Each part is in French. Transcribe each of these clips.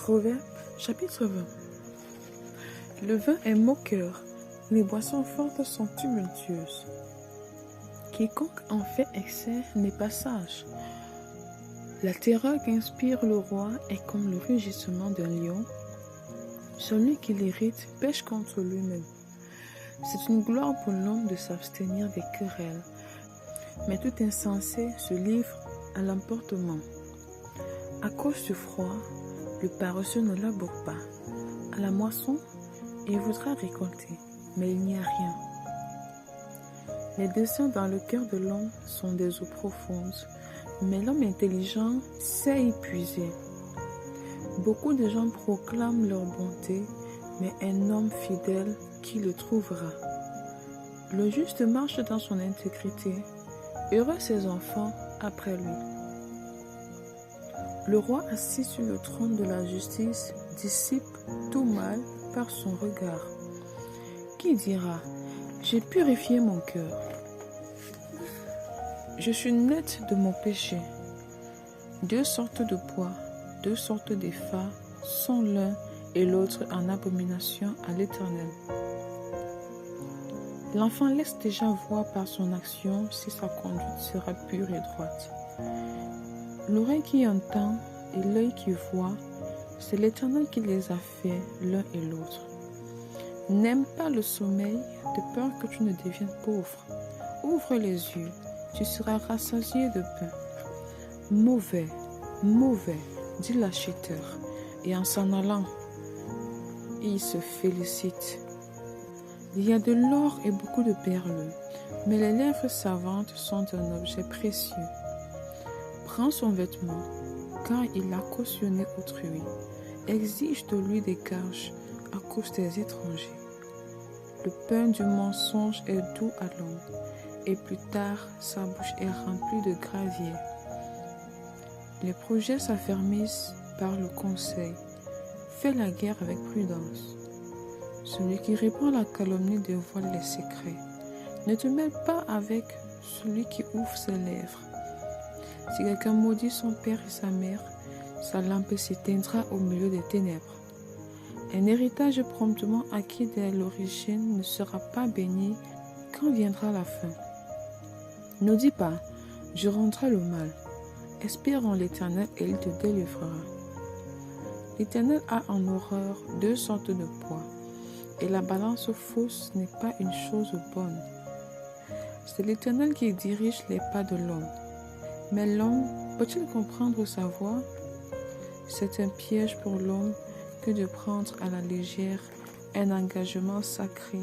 Proverbe, chapitre 20. Le vin est moqueur, les boissons fortes sont tumultueuses. Quiconque en fait excès n'est pas sage. La terreur qu'inspire le roi est comme le rugissement d'un lion. Celui qui l'irrite pêche contre lui-même. C'est une gloire pour l'homme de s'abstenir des querelles, mais tout insensé se livre à l'emportement. À cause du froid, le paresseux ne laboure pas. À la moisson, il voudra récolter, mais il n'y a rien. Les désirs dans le cœur de l'homme sont des eaux profondes, mais l'homme intelligent sait y puiser. Beaucoup de gens proclament leur bonté, mais un homme fidèle, qui le trouvera? Le juste marche dans son intégrité, heureux ses enfants après lui. Le roi assis sur le trône de la justice dissipe tout mal par son regard. Qui dira, j'ai purifié mon cœur. Je suis net de mon péché. Deux sortes de poids, deux sortes d'effats sont l'un et l'autre en abomination à l'Éternel. L'enfant laisse déjà voir par son action si sa conduite sera pure et droite. L'oreille qui entend et l'œil qui voit, c'est l'Éternel qui les a faits l'un et l'autre. N'aime pas le sommeil de peur que tu ne deviennes pauvre. Ouvre les yeux, tu seras rassasié de pain. Mauvais, mauvais, dit l'acheteur, et en s'en allant, il se félicite. Il y a de l'or et beaucoup de perles, mais les lèvres savantes sont un objet précieux. Prends son vêtement, car il a cautionné autrui. Exige de lui des gages à cause des étrangers. Le pain du mensonge est doux à l'homme, et plus tard sa bouche est remplie de gravier. Les projets s'affermissent par le conseil. Fais la guerre avec prudence. Celui qui répand la calomnie dévoile les secrets. Ne te mêle pas avec celui qui ouvre ses lèvres. Si quelqu'un maudit son père et sa mère, sa lampe s'éteindra au milieu des ténèbres. Un héritage promptement acquis dès l'origine ne sera pas béni quand viendra la fin. Ne dis pas, je rendrai le mal. Espère en l'Éternel et il te délivrera. L'Éternel a en horreur deux sortes de poids, et la balance fausse n'est pas une chose bonne. C'est l'Éternel qui dirige les pas de l'homme. Mais l'homme peut-il comprendre sa voie? C'est un piège pour l'homme que de prendre à la légère un engagement sacré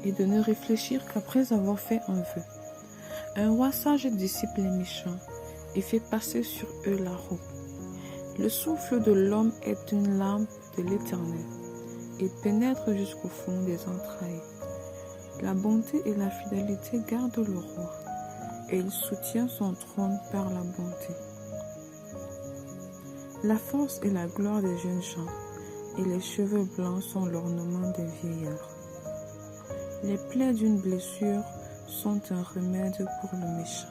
et de ne réfléchir qu'après avoir fait un vœu. Un roi sage dissipe les méchants et fait passer sur eux la roue. Le souffle de l'homme est une lampe de l'Éternel. Il pénètre jusqu'au fond des entrailles. La bonté et la fidélité gardent le roi, et il soutient son trône par la bonté. La force et la gloire des jeunes gens, et les cheveux blancs sont l'ornement des vieillards. Les plaies d'une blessure sont un remède pour le méchant,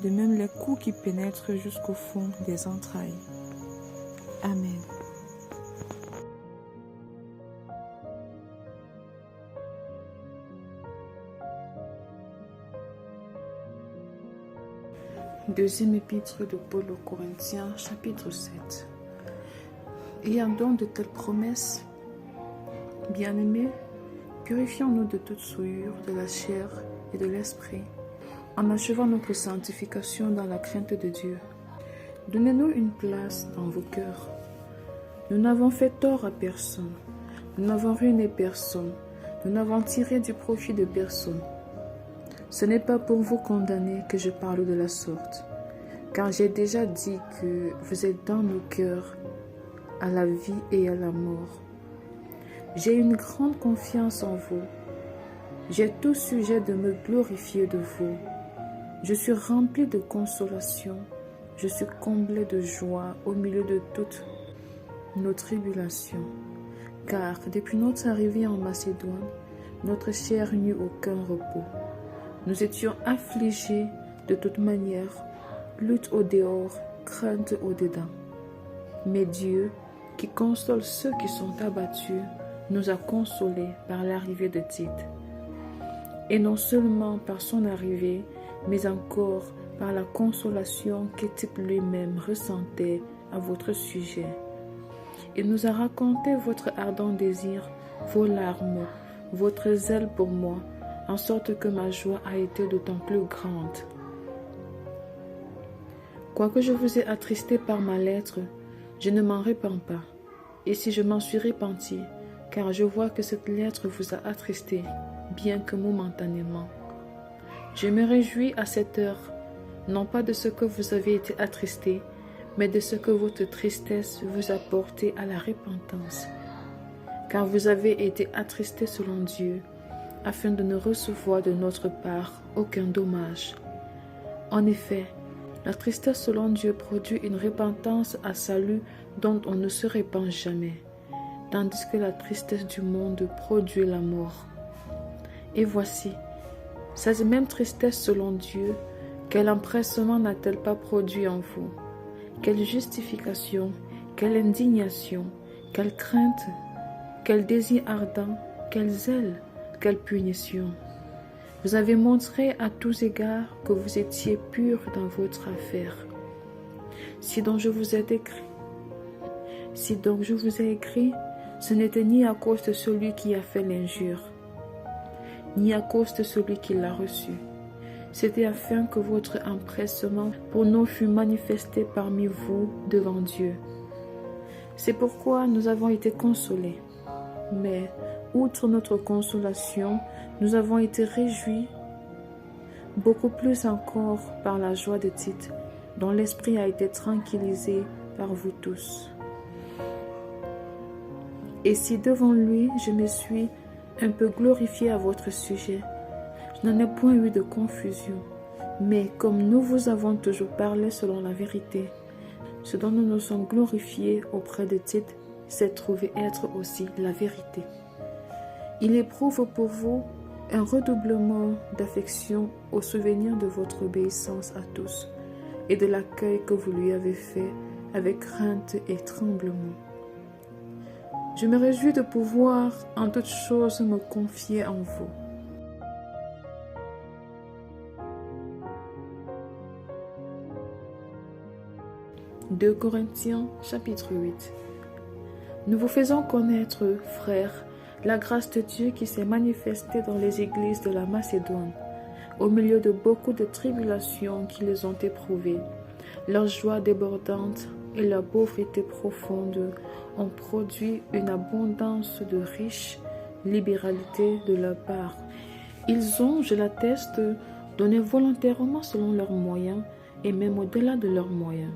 de même les coups qui pénètrent jusqu'au fond des entrailles. Amen. Deuxième épître de Paul aux Corinthiens, chapitre 7. Ayant donc de telles promesses, bien-aimés, purifions-nous de toute souillure de la chair et de l'esprit, en achevant notre sanctification dans la crainte de Dieu. Donnez-nous une place dans vos cœurs. Nous n'avons fait tort à personne, nous n'avons ruiné personne, nous n'avons tiré du profit de personne. Ce n'est pas pour vous condamner que je parle de la sorte, car j'ai déjà dit que vous êtes dans nos cœurs, à la vie et à la mort. J'ai une grande confiance en vous. J'ai tout sujet de me glorifier de vous. Je suis rempli de consolation. Je suis comblé de joie au milieu de toutes nos tribulations. Car depuis notre arrivée en Macédoine, notre chair n'eut aucun repos. Nous étions affligés de toute manière, lutte au dehors, crainte au dedans. Mais Dieu, qui console ceux qui sont abattus, nous a consolés par l'arrivée de Tite. Et non seulement par son arrivée, mais encore par la consolation que Tite lui-même ressentait à votre sujet. Il nous a raconté votre ardent désir, vos larmes, votre zèle pour moi, en sorte que ma joie a été d'autant plus grande. Quoique je vous ai attristé par ma lettre, je ne m'en repens pas. Et si je m'en suis repenti, car je vois que cette lettre vous a attristé, bien que momentanément. Je me réjouis à cette heure, non pas de ce que vous avez été attristé, mais de ce que votre tristesse vous a porté à la repentance. Car vous avez été attristé selon Dieu, afin de ne recevoir de notre part aucun dommage. En effet, la tristesse selon Dieu produit une repentance à salut dont on ne se répand jamais, tandis que la tristesse du monde produit la mort. Et voici, cette même tristesse selon Dieu, quel empressement n'a-t-elle pas produit en vous? Quelle justification, quelle indignation, quelle crainte, quel désir ardent, quel zèle, quelle punition! Vous avez montré à tous égards que vous étiez pur dans votre affaire. Si donc je vous ai écrit, ce n'était ni à cause de celui qui a fait l'injure, ni à cause de celui qui l'a reçu. C'était afin que votre empressement pour nous fût manifesté parmi vous devant Dieu. C'est pourquoi nous avons été consolés. Mais, outre notre consolation, nous avons été réjouis beaucoup plus encore par la joie de Tite, dont l'esprit a été tranquillisé par vous tous. Et si devant lui je me suis un peu glorifié à votre sujet, je n'en ai point eu de confusion, mais comme nous vous avons toujours parlé selon la vérité, ce dont nous nous sommes glorifiés auprès de Tite s'est trouvé être aussi la vérité. Il éprouve pour vous un redoublement d'affection au souvenir de votre obéissance à tous et de l'accueil que vous lui avez fait avec crainte et tremblement. Je me réjouis de pouvoir en toutes choses me confier en vous. « 2 Corinthiens chapitre 8. Nous vous faisons connaître, frères, la grâce de Dieu qui s'est manifestée dans les églises de la Macédoine, au milieu de beaucoup de tribulations qui les ont éprouvées. Leur joie débordante et leur pauvreté profonde ont produit une abondance de riche libéralité de leur part. Ils ont, je l'atteste, donné volontairement selon leurs moyens et même au-delà de leurs moyens,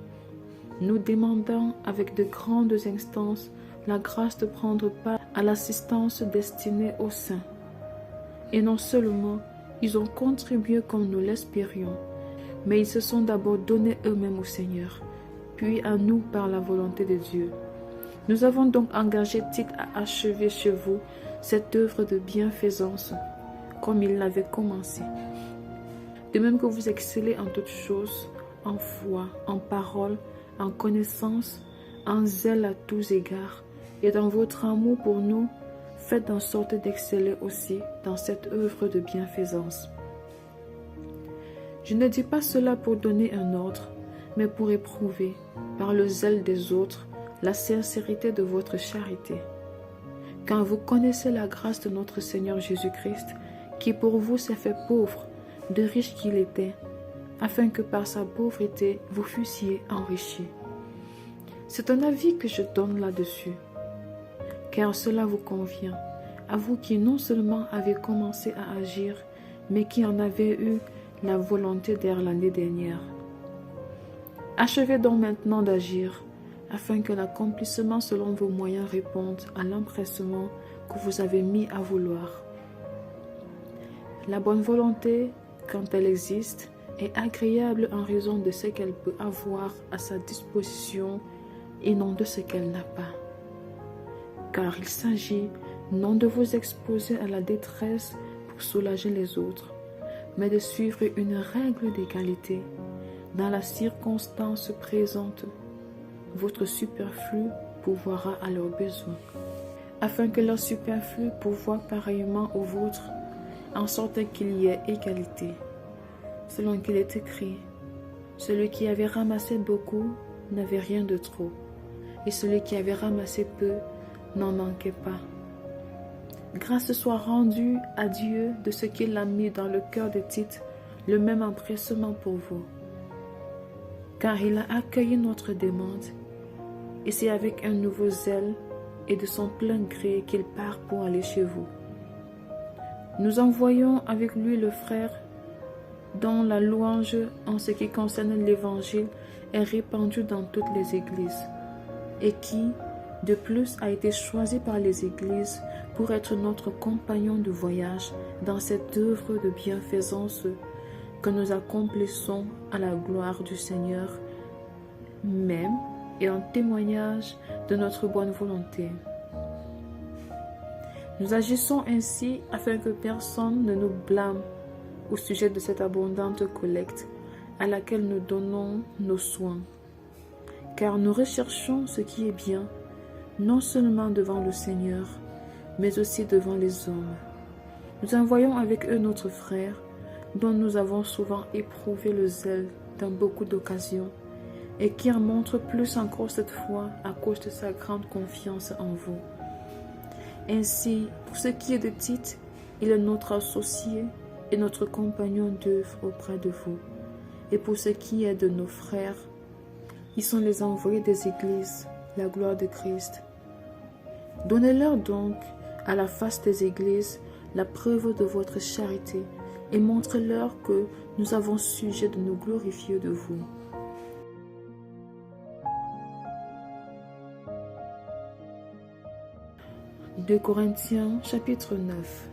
nous demandant avec de grandes instances la grâce de prendre part à l'assistance destinée aux saints. Et non seulement ils ont contribué comme nous l'espérions, mais ils se sont d'abord donnés eux-mêmes au Seigneur, puis à nous par la volonté de Dieu. Nous avons donc engagé Tite à achever chez vous cette œuvre de bienfaisance, comme il l'avait commencé. De même que vous excellez en toutes choses, en foi, en parole, en connaissance, en zèle à tous égards, et dans votre amour pour nous, faites en sorte d'exceller aussi dans cette œuvre de bienfaisance. Je ne dis pas cela pour donner un ordre, mais pour éprouver, par le zèle des autres, la sincérité de votre charité. Quand vous connaissez la grâce de notre Seigneur Jésus-Christ, qui pour vous s'est fait pauvre, de riche qu'il était, afin que par sa pauvreté vous fussiez enrichis. C'est un avis que je donne là-dessus, car cela vous convient, à vous qui non seulement avez commencé à agir, mais qui en avez eu la volonté dès l'année dernière. Achevez donc maintenant d'agir, afin que l'accomplissement selon vos moyens réponde à l'empressement que vous avez mis à vouloir. La bonne volonté, quand elle existe, est agréable en raison de ce qu'elle peut avoir à sa disposition et non de ce qu'elle n'a pas. Car il s'agit non de vous exposer à la détresse pour soulager les autres, mais de suivre une règle d'égalité. Dans la circonstance présente, votre superflu pourvoira à leurs besoins, afin que leur superflu pourvoie pareillement au vôtre, en sorte qu'il y ait égalité. Selon qu'il est écrit, celui qui avait ramassé beaucoup n'avait rien de trop, et celui qui avait ramassé peu n'en manquait pas. Grâce soit rendue à Dieu de ce qu'il a mis dans le cœur de Tite, le même empressement pour vous. Car il a accueilli notre demande, et c'est avec un nouveau zèle et de son plein gré qu'il part pour aller chez vous. Nous envoyons avec lui le frère dont la louange en ce qui concerne l'Évangile est répandue dans toutes les églises, et qui, de plus, a été choisi par les églises pour être notre compagnon de voyage dans cette œuvre de bienfaisance que nous accomplissons à la gloire du Seigneur même et en témoignage de notre bonne volonté. Nous agissons ainsi afin que personne ne nous blâme au sujet de cette abondante collecte à laquelle nous donnons nos soins, car nous recherchons ce qui est bien, non seulement devant le Seigneur, mais aussi devant les hommes. Nous envoyons avec eux notre frère, dont nous avons souvent éprouvé le zèle dans beaucoup d'occasions, et qui en montre plus encore cette fois à cause de sa grande confiance en vous. Ainsi, pour ce qui est de Tite, il est notre associé et notre compagnon d'œuvre auprès de vous. Et pour ce qui est de nos frères, ils sont les envoyés des églises, la gloire de Christ. Donnez-leur donc, à la face des églises, la preuve de votre charité, et montrez-leur que nous avons sujet de nous glorifier de vous. De Corinthiens chapitre 9.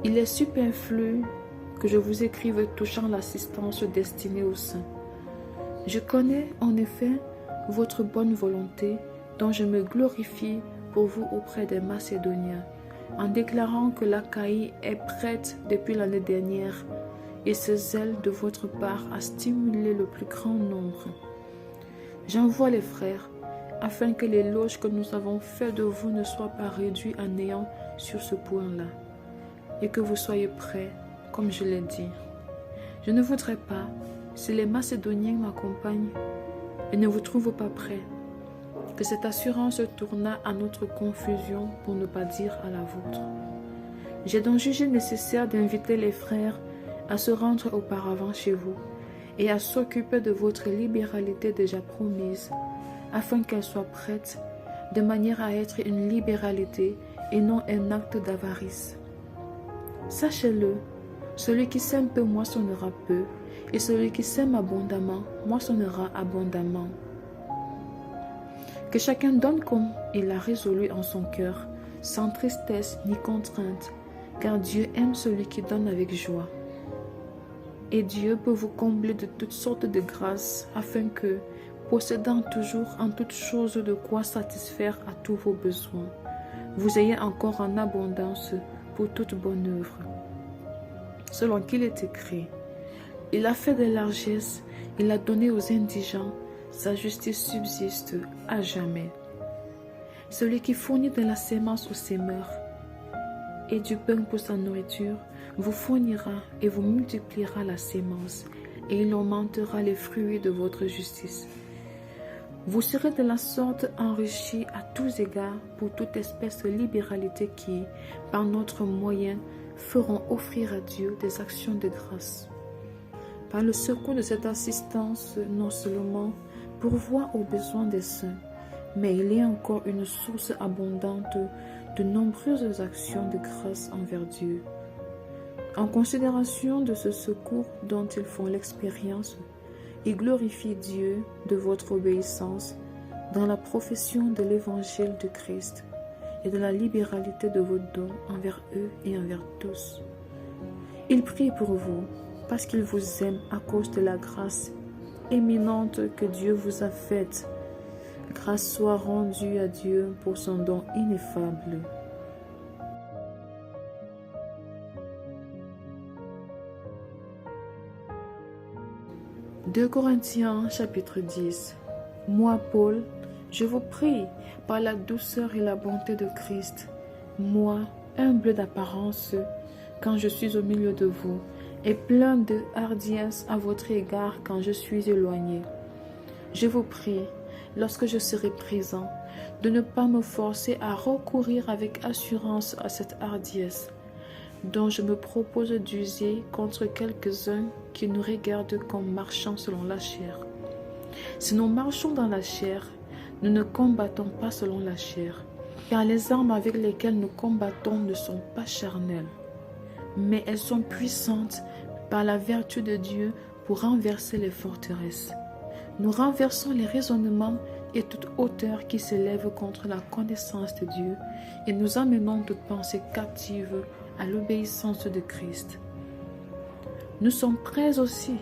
Il est superflu que je vous écrive touchant l'assistance destinée aux saints. Je connais en effet votre bonne volonté, dont je me glorifie pour vous auprès des Macédoniens, en déclarant que l'Achaïe est prête depuis l'année dernière, et ce zèle de votre part a stimulé le plus grand nombre. J'envoie les frères, afin que l'éloge que nous avons fait de vous ne soit pas réduit à néant sur ce point-là, et que vous soyez prêts, comme je l'ai dit. Je ne voudrais pas, si les Macédoniens m'accompagnent et ne vous trouvent pas prêts, que cette assurance tournât à notre confusion pour ne pas dire à la vôtre. J'ai donc jugé nécessaire d'inviter les frères à se rendre auparavant chez vous et à s'occuper de votre libéralité déjà promise, afin qu'elle soit prête, de manière à être une libéralité et non un acte d'avarice. Sachez-le, celui qui sème peu moissonnera peu, et celui qui sème abondamment moissonnera abondamment. Que chacun donne comme il a résolu en son cœur, sans tristesse ni contrainte, car Dieu aime celui qui donne avec joie. Et Dieu peut vous combler de toutes sortes de grâces, afin que, possédant toujours en toutes choses de quoi satisfaire à tous vos besoins, vous ayez encore en abondance pour toute bonne œuvre. Selon qu'il est écrit, il a fait des largesses, il a donné aux indigents, sa justice subsiste à jamais. Celui qui fournit de la sémence au semeur et du pain pour sa nourriture, vous fournira et vous multipliera la sémence, et il augmentera les fruits de votre justice. Vous serez de la sorte enrichis à tous égards pour toute espèce de libéralité qui, par notre moyen, feront offrir à Dieu des actions de grâce. Par le secours de cette assistance, non seulement pourvoit aux besoins des saints, mais il est encore une source abondante de nombreuses actions de grâce envers Dieu. En considération de ce secours dont ils font l'expérience, ils glorifient Dieu de votre obéissance dans la profession de l'évangile de Christ et de la libéralité de vos dons envers eux et envers tous. Ils prient pour vous parce qu'ils vous aiment à cause de la grâce éminente que Dieu vous a faite. Grâce soit rendue à Dieu pour son don ineffable. De Corinthiens chapitre 10. Moi, Paul, Je vous prie, par la douceur et la bonté de Christ, moi, humble d'apparence, quand je suis au milieu de vous, et plein de hardiesse à votre égard quand je suis éloigné. Je vous prie, lorsque je serai présent, de ne pas me forcer à recourir avec assurance à cette hardiesse, dont je me propose d'user contre quelques-uns qui nous regardent comme marchant selon la chair. Si nous marchons dans la chair, nous ne combattons pas selon la chair, car les armes avec lesquelles nous combattons ne sont pas charnelles, mais elles sont puissantes par la vertu de Dieu pour renverser les forteresses. Nous renversons les raisonnements et toute hauteur qui s'élève contre la connaissance de Dieu et nous amenons toute pensée captive à l'obéissance de Christ. Nous sommes prêts aussi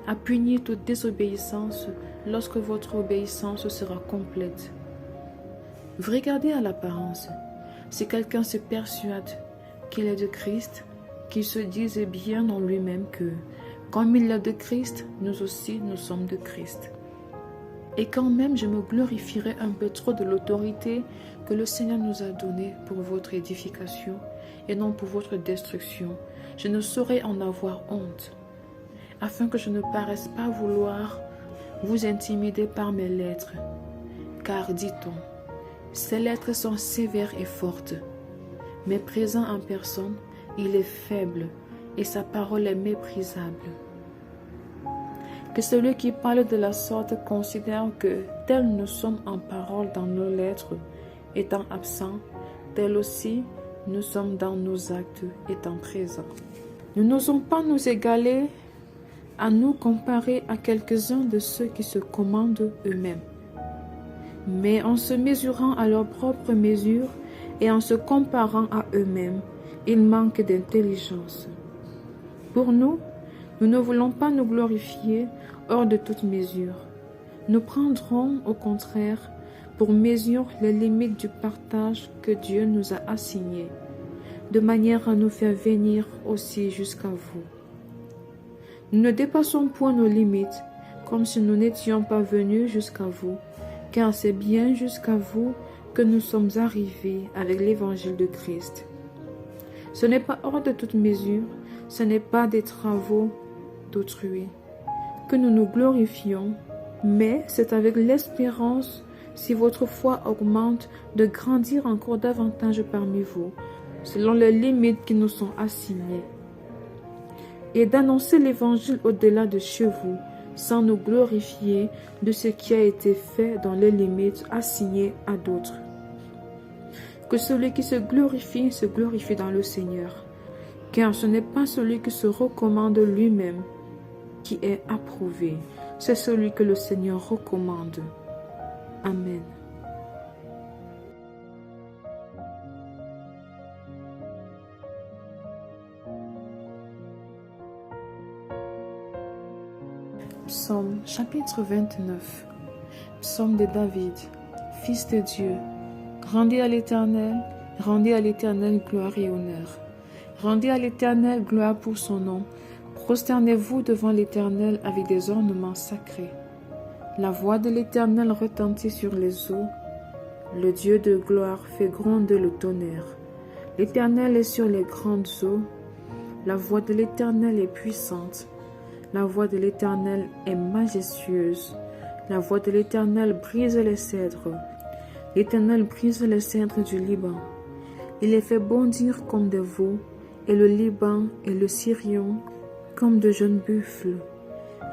à punir toute désobéissance lorsque votre obéissance sera complète. Vous regardez à l'apparence. Si quelqu'un se persuade qu'il est de Christ, qu'il se dise bien en lui-même que, comme il est de Christ, nous aussi nous sommes de Christ. Et quand même je me glorifierai un peu trop de l'autorité que le Seigneur nous a donnée pour votre édification et non pour votre destruction, je ne saurais en avoir honte, afin que je ne paraisse pas vouloir vous intimider par mes lettres. Car, dit-on, ces lettres sont sévères et fortes, mais présent en personne, il est faible et sa parole est méprisable. Que celui qui parle de la sorte considère que, tel nous sommes en parole dans nos lettres, étant absents, tel aussi nous sommes dans nos actes, étant présents. Nous n'osons pas nous égaler à nous comparer à quelques-uns de ceux qui se commandent eux-mêmes. Mais en se mesurant à leur propre mesure et en se comparant à eux-mêmes, ils manquent d'intelligence. Pour nous, nous ne voulons pas nous glorifier hors de toute mesure. Nous prendrons, au contraire, pour mesure les limites du partage que Dieu nous a assigné, de manière à nous faire venir aussi jusqu'à vous. Nous ne dépassons point nos limites, comme si nous n'étions pas venus jusqu'à vous, car c'est bien jusqu'à vous que nous sommes arrivés avec l'évangile de Christ. Ce n'est pas hors de toute mesure, ce n'est pas des travaux d'autrui que nous nous glorifions, mais c'est avec l'espérance, si votre foi augmente, de grandir encore davantage parmi vous, selon les limites qui nous sont assignées, et d'annoncer l'évangile au-delà de chez vous, sans nous glorifier de ce qui a été fait dans les limites assignées à d'autres. Que celui qui se glorifie dans le Seigneur, car ce n'est pas celui qui se recommande lui-même qui est approuvé, c'est celui que le Seigneur recommande. Amen. Psaume chapitre 29. Psaume de David, Fils de Dieu. Rendez à l'Éternel gloire et honneur. Rendez à l'Éternel gloire pour son nom. Prosternez-vous devant l'Éternel avec des ornements sacrés. La voix de l'Éternel retentit sur les eaux. Le Dieu de gloire fait gronder le tonnerre. L'Éternel est sur les grandes eaux. La voix de l'Éternel est puissante. La voix de l'Éternel est majestueuse. La voix de l'Éternel brise les cèdres. L'Éternel brise les cèdres du Liban. Il les fait bondir comme des veaux, et le Liban et le Sirion comme de jeunes buffles.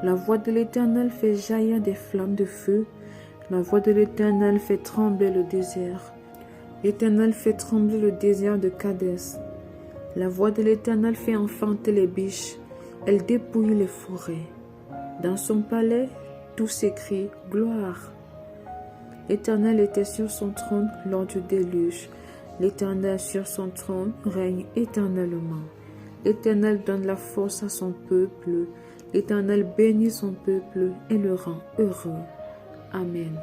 La voix de l'Éternel fait jaillir des flammes de feu. La voix de l'Éternel fait trembler le désert. L'Éternel fait trembler le désert de Kadès. La voix de l'Éternel fait enfanter les biches. Elle dépouille les forêts. Dans son palais, tout s'écrie « Gloire ». L'Éternel était sur son trône lors du déluge. L'Éternel sur son trône règne éternellement. L'Éternel donne la force à son peuple. L'Éternel bénit son peuple et le rend heureux. Amen.